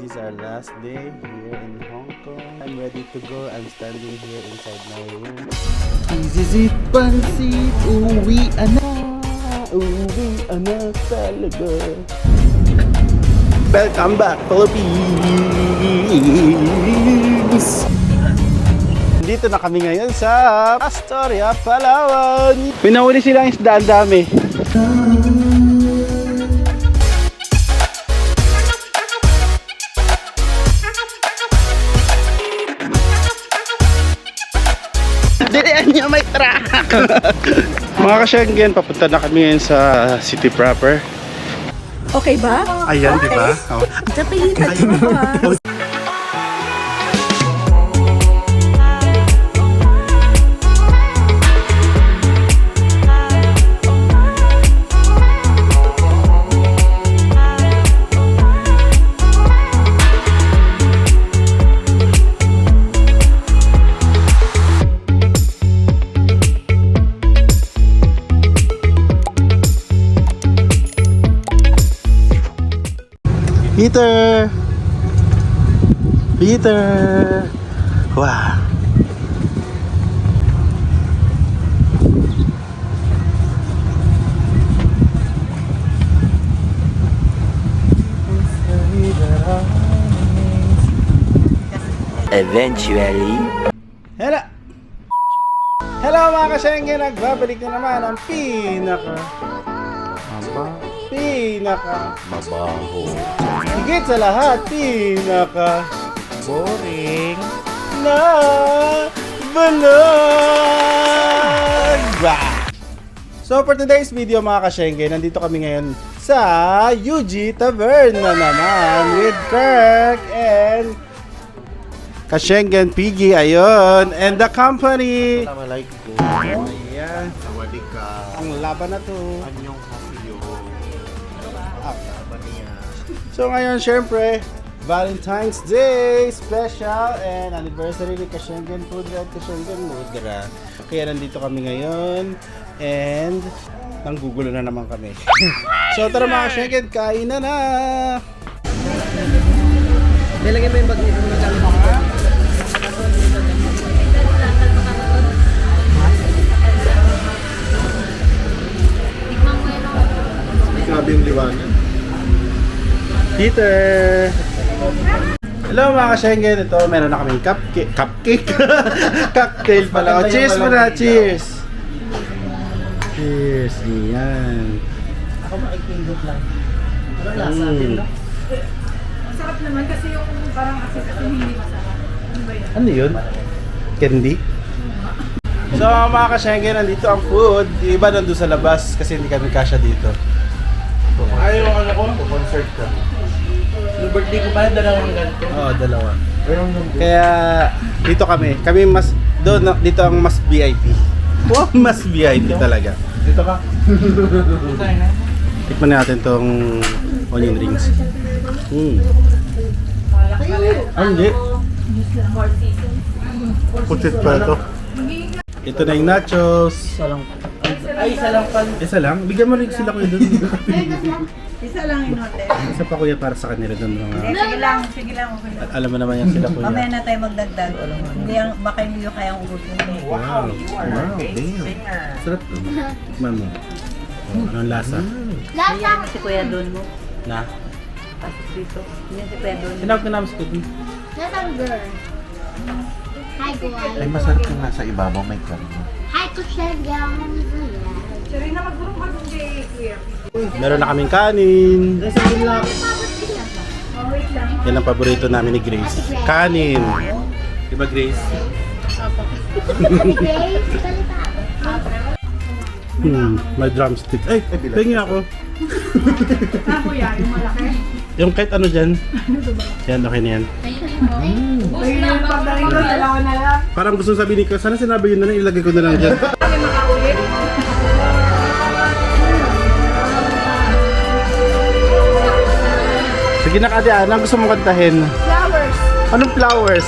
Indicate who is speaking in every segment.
Speaker 1: This is our last day here in Hong Kong. I'm ready to go. I'm standing here inside my room. Izisit pansit, uwi na talaga. Welcome back, Philippines! Dito na kami ngayon sa Astoria, Palawan. Pinahuli silang isda, ang dami. Dilihan niyo, may truck! Mga ka-Schengen, papunta na kami ngayon sa city proper.
Speaker 2: Okay ba?
Speaker 1: Ayan, okay. Di ba? Oh.
Speaker 2: Napilitan mo ha.
Speaker 1: Peter! Wow!
Speaker 3: Eventually.
Speaker 1: Hello! Hello mga ka-Schengen! Nagbabalik na naman ang mabaho. Higit sa lahat, boring na vlog! So for today's video mga ka-Schengen, nandito kami ngayon sa UG Tavern na naman with Kirk and ka-Schengen Piggy, ayun, and the company. Assalamualaikum. Ayan. Ang laban na to. So ngayon, syempre, Valentine's Day special and anniversary ni ka-Schengen Food at ka-Schengen Mudra. Kaya nandito kami ngayon and nanggugulo na naman kami. So tara mga ka-Schengen, kain na na!
Speaker 2: Nilagay mo yung bag nito na gamit ako.
Speaker 1: Grabe yung liwanag. Peter! Hello mga ka-Schengen, ito meron na kaming cupcake. Cocktail pala. Cheers muna, cheers! Cheers, yan.
Speaker 2: Ako maikindot lang. Walang lasa din, no? Masarap naman kasi yung parang asin kasi hindi masarap. Ano ba yun?
Speaker 1: Ano yun? Candy? So mga ka-Schengen, nandito ang food. Yung iba nandun sa labas kasi hindi kami kasya dito. Ayaw ang ano ko? Concert ka.
Speaker 2: Yung birthday ko pala, dalawang ganito.
Speaker 1: Oo, dalawa. Kaya dito kami mas doon dito ang mas VIP. Wow, mas VIP talaga.
Speaker 2: Dito ka.
Speaker 1: Tikman natin tong onion rings. Hindi. Putit pa ito. Ito na yung nachos.
Speaker 2: Ay, isa lang pala.
Speaker 1: Isa lang? Bigyan mo rin sila kuya doon.
Speaker 2: Isa lang in hotel.
Speaker 1: Isa pa kuya para sa kanila doon.
Speaker 4: Sige lang. Okay lang.
Speaker 1: Alam mo naman yan sila kuya.
Speaker 4: Mamaya na tayo magdagdag. Hindi ang, baka hindi yung kayang ubusin.
Speaker 1: Wow. Wow, damn. Sarap to. Tikman mo. Oh, anong lasa?
Speaker 4: Ayan si Kuya Don mo.
Speaker 1: Na?
Speaker 4: Pasok dito. Yan si Kuya Don.
Speaker 1: Tinawag ka namin sa kuya.
Speaker 5: Nasaan girl? Hi, guys.
Speaker 6: Ay, masarap yung nasa ibabaw, may karne.
Speaker 5: Hi, Kushengang.
Speaker 1: Meron na kaming kanin. Yan ang paborito namin ni Grace. Kanin. Diba Grace? May drumstick. Ay, pengi ako.
Speaker 2: Ako yan, yung malaki.
Speaker 1: Yung kahit ano dyan. Yan, okay na yan.
Speaker 2: Ay, yung pagdaling ko, dalawa na lang.
Speaker 1: Parang gusto sabihin ko, sana sinabi yun na lang, ilagay ko na lang dyan.
Speaker 2: Kami makaulit.
Speaker 1: Sige na Ate Ana, gusto mong kantahin?
Speaker 2: Flowers.
Speaker 1: Anong flowers?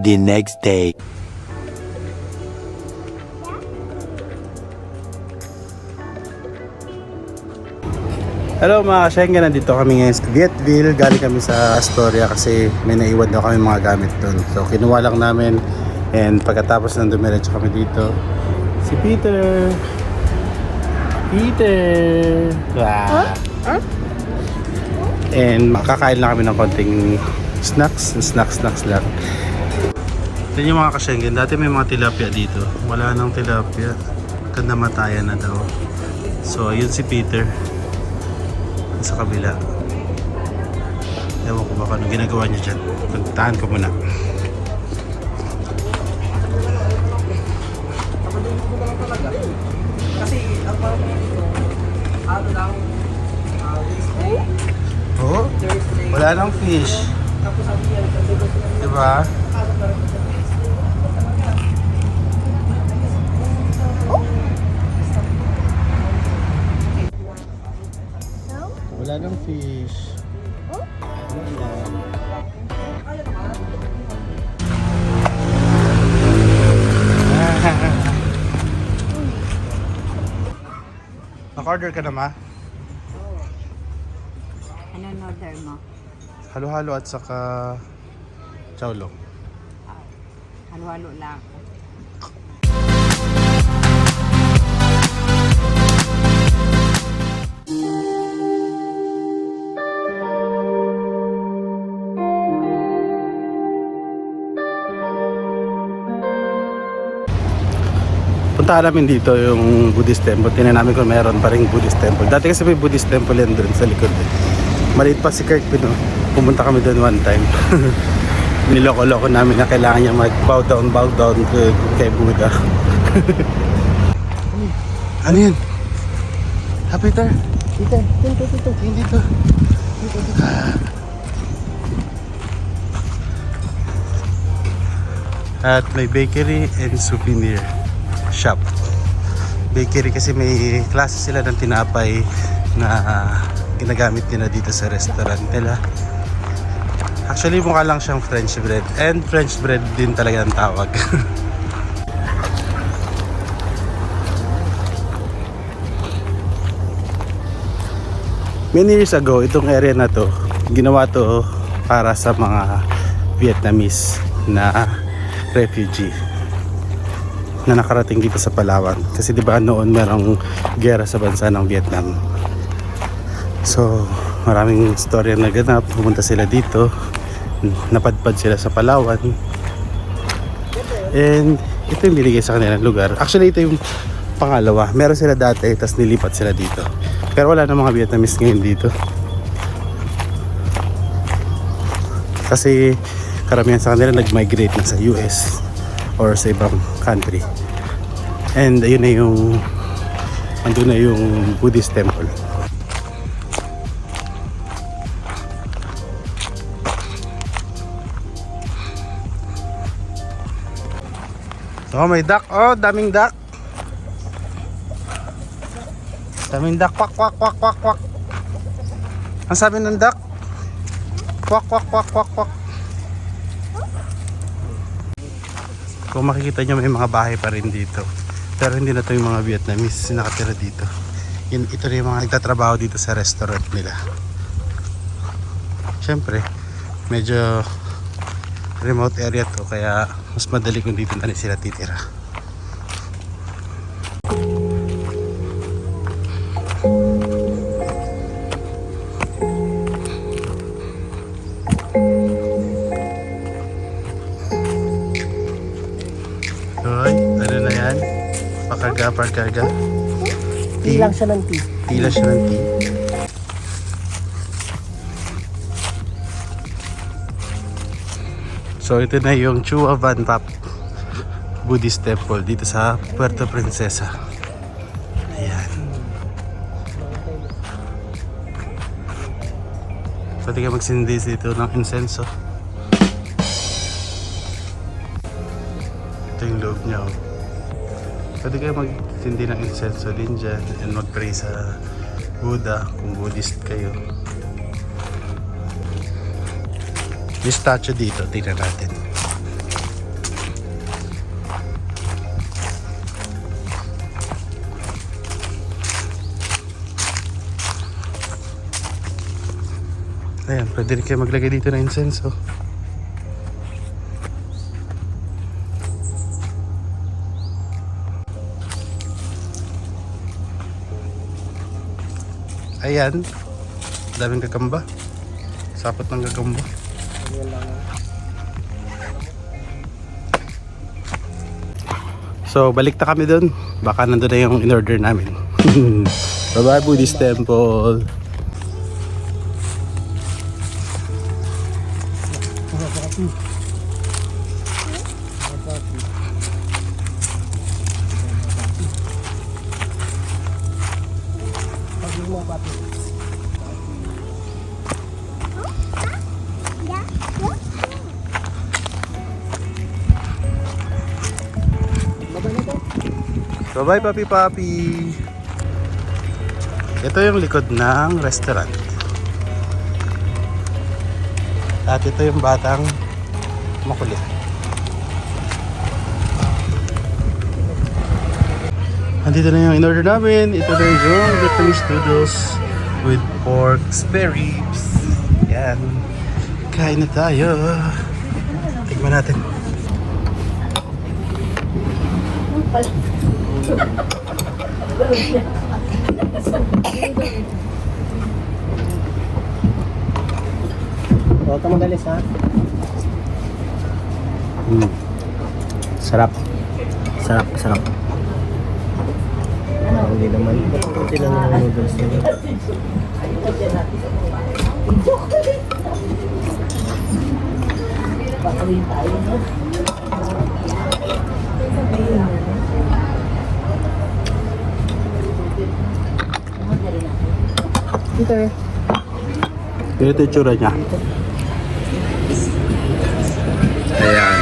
Speaker 3: the next day.
Speaker 1: Hello mga ka-Schengen, nandito kami ngayon sa Vietville. Galing kami sa Astoria kasi may naiwan daw kami mga gamit doon. So kinuha lang namin and pagkatapos nang dumiretso kami dito. Si Peter! Peter! Wow! And makakain lang kami ng konting snacks lang. Ito yung mga ka-Schengen, dati may mga tilapia dito. Wala nang tilapia. Namatayan na daw. So ayun si Peter. Sa kabila. Ewan ko baka anong ginagawa niya dyan. Puntahan ko muna.
Speaker 2: Kasi ang parang dito, ano lang, Wednesday,
Speaker 1: Oh,
Speaker 2: Thursday,
Speaker 1: wala nang fish.
Speaker 2: tapos sabi niya,
Speaker 1: Diba? Wala nang fish. Wala. Naka-order ka na ma?
Speaker 4: Ano order mo?
Speaker 1: Halo-halo at saka chowlo.
Speaker 4: Halo-halo lang.
Speaker 1: Punta namin dito yung Buddhist temple. Tingnan namin kung meron pa ring Buddhist temple. Dati kasi may Buddhist temple yan doon sa likod. Maliit pa si Kirk Pino. Pumunta kami doon one time. Niloko-loko namin na kailangan niya mag-bow down kay Buddha. Ano yun? Ha, Peter? Peter, dito. Dito. At may bakery and souvenir shop. Bakery kasi may klase sila ng tinapay na ginagamit nila dito sa restaurant nila. Actually mukha lang siyang French bread, and French bread din talaga ang tawag. Many years ago, itong area na to, ginawa to para sa mga Vietnamese na refugee na nakarating dito sa Palawan. Kasi di ba noon merong gera sa bansa ng Vietnam. So, maraming storya na ganap. Pumunta sila dito. Napadpad sila sa Palawan. And ito yung binigay sa kanilang lugar. Actually, ito yung pangalawa. Meron sila dati, tapos nilipat sila dito. Pero wala na mga Vietnamese ngayon dito. Kasi karamihan sa kanila nag-migrate na sa US or sa ibang country. And ayun na yung andun na yung Buddhist temple. Oh, may duck. Oh, daming duck. Daming duck. Kwak, kwak, kwak, kwak, kwak. Ang sabi ng duck? Kwak, kwak, kwak, kwak, kwak. Kung makikita nyo, may mga bahay pa rin dito. Pero hindi na to yung mga Vietnamese nakatira dito. Ito na yung mga nagtatrabaho dito sa restaurant nila. Siyempre, medyo remote area to, kaya mas madali kung dito na sila titira. Hoy, ano na yan? Pakarga.
Speaker 2: Tilang siya ng tea.
Speaker 1: Tila siya ng tea. So ito na yung Chua Van Pap Buddhist Temple dito sa Puerto Princesa. Ayan. Pwede ka magsindi dito ng insenso. Ito yung loob niya. Oh. Pwede kayo magsindi ng insenso din dyan and mag-pray sa Buddha kung Buddhist kayo. May statue dito, tingnan natin. Ayan, pwede rin kayo maglagay dito ng insenso. Ayan, daming gagamba. Sapot ng gagamba. So, balik na kami dun. Baka nandun na yung in-order namin. Bye-bye, Buddhist Temple. Bye-bye, papi-papi. Ito yung likod ng restaurant. At ito yung batang makulit. Andito na yung in-order namin. Ito na yung Vietnamese noodles with pork spare ribs. Yan. Kain na tayo. Tignan natin.
Speaker 2: Huwag ka magalis ha.
Speaker 1: Sarap.
Speaker 2: Sarap, sarap. Hindi naman. Kunti lang yung noodles nila. Okay.
Speaker 1: Ganito yung tsura niya. Ayan.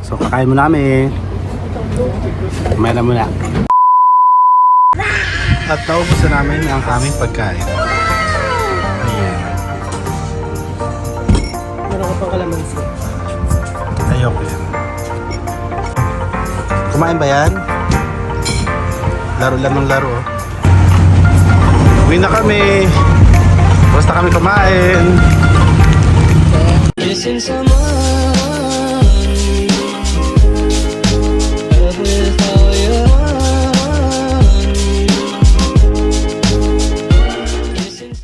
Speaker 1: So, kakain mo namin. Kumain na muna. At naubos na namin ang aming pagkain. Ayan.
Speaker 2: Meron ka pang kalamansi.
Speaker 1: Ayoko yan. Kumain ba yan? Laro lang ng laro. Uwi na kami. Basta kami kumain.
Speaker 3: Missing someone